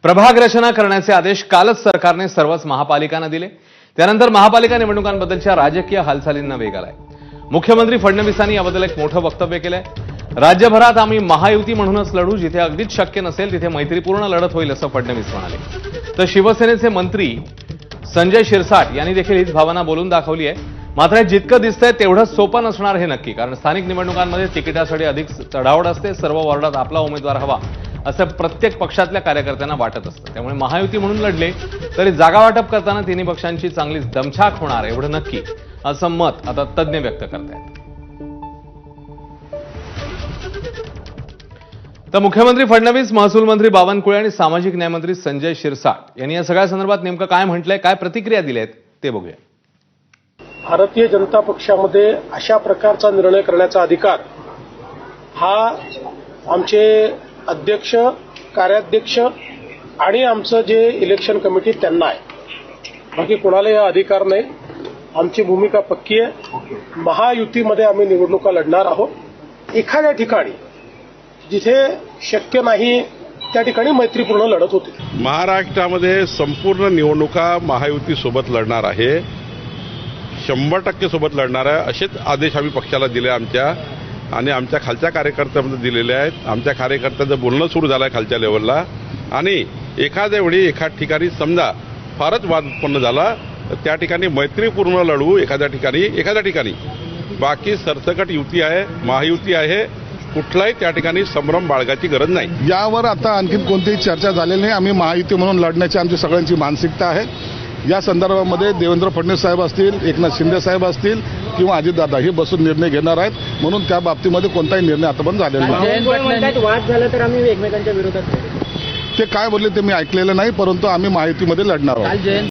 प्रभाग रचना करण्याचे आदेश कालच सरकारने सर्वच महापालिकांना दिले। त्यानंतर महापालिका निवडणुकांबद्दलच्या राजकीय हालचालींना वेग आलाय। मुख्यमंत्री फडणवीसांनी याबद्दल एक मोठं वक्तव्य केलंय। राज्यभरात आम्ही महायुती म्हणूनच लढू, जिथे अगदीच शक्य नसेल तिथे मैत्रीपूर्ण लढत होईल असं फडणवीस म्हणाले। तर शिवसेनेचे मंत्री संजय शिरसाट यांनी देखील हीच भावना बोलून दाखवली आहे। मात्र जितकं दिसतंय तेवढंच सोपं नसणार हे नक्की, कारण स्थानिक निवडणुकांमध्ये तिकिटासाठी अधिक चढावड असते। सर्व वॉर्डात आपला उमेदवार हवा असं प्रत्येक पक्षातल्या कार्यकर्त्यांना वाटत असतं। त्यामुळे महायुती म्हणून लढले तरी जागा वाटप करताना तिन्ही पक्षांची चांगलीच दमछाक होणार एवढं नक्की, असं मत आता तज्ज्ञ व्यक्त करतायत। तर मुख्यमंत्री फडणवीस, महसूल मंत्री बावनकुळे आणि सामाजिक न्याय मंत्री संजय शिरसाट यांनी या सगळ्या संदर्भात नेमकं काय म्हटलंय, काय प्रतिक्रिया दिल्या आहेत ते बघूया। भारतीय जनता पक्षामध्ये अशा प्रकारचा निर्णय करण्याचा अधिकार हा आमचे अध्यक्ष, कार्याध्यक्ष आणि आमचं जे इलेक्शन कमिटी त्यांना आहे। बाकी कोणालाही हा अधिकार नाही। आमची भूमिका पक्की आहे। महायुतीमध्ये आम्ही निवडणुका लढणार आहोत। एखाद्या ठिकाणी जिथे शक्य नाही त्या ठिकाणी मैत्रीपूर्ण लढत होते। महाराष्ट्रामध्ये संपूर्ण निवडणुका महायुतीसोबत लढणार आहे, 100% सोबत लढणार आहे असेच आदेश आम्ही पक्षाला दिले आमच्या आणि आमच्या खालच्या कार्यकर्त्यांमध्ये दिलेले आहेत। आमच्या कार्यकर्त्यांचं बोलणं सुरू झालं आहे खालच्या लेवलला आणि एखाद्या वेळी एखाद ठिकाणी समजा फारच वाद उत्पन्न झाला तर त्या ठिकाणी मैत्रीपूर्ण लढू, एखाद्या ठिकाणी बाकी सरसकट युती आहे, महायुती आहे, कुठलाही त्या ठिकाणी संभ्रम बाळगायची गरज नाही। यावर आता आणखी कोणतीही चर्चा झालेली नाही। आम्ही महायुती म्हणून लढण्याची आमची सगळ्यांची मानसिकता आहे। या संदर्भामध्ये देवेंद्र फडणवीस साहेब असतील, एकनाथ शिंदे साहेब असतील किंवा अजितदादा हे बसून निर्णय घेणार आहेत, म्हणून त्या बाबतीमध्ये कोणताही निर्णय आतापर्यंत झालेला नाही। वाद झाला तर आम्ही एकमेकांच्या विरोधात ते काय बोलले ते मी ऐकलेलं नाही, परंतु आम्ही महायुतीमध्ये लढणार आहोत।